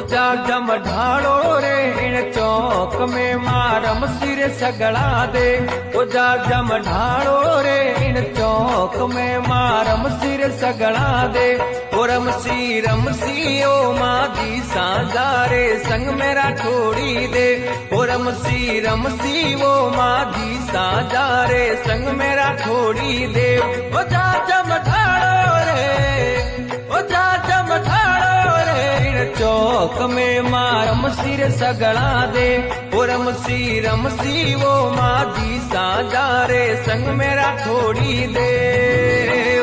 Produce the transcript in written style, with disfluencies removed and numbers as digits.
जा जम ढाड़ो रे इन चौक में मारम सिर सगड़ा दे। जा जम ढाड़ो रे इन चौक में मारम सिर सगड़ा दे। रमसी ओ मादी सांझा रे संग मेरा छोड़ी दे। रमसी वो मादी सांझा रे संग मेरा छोड़ी दे। ओ जा जम ढाड़ो रे, ओ जा जम ढाड़ो रे इन चौक में मारम सिर सगड़ा दे। रमसी वो मादी सांझा रे संग मेरा छोड़ी दे।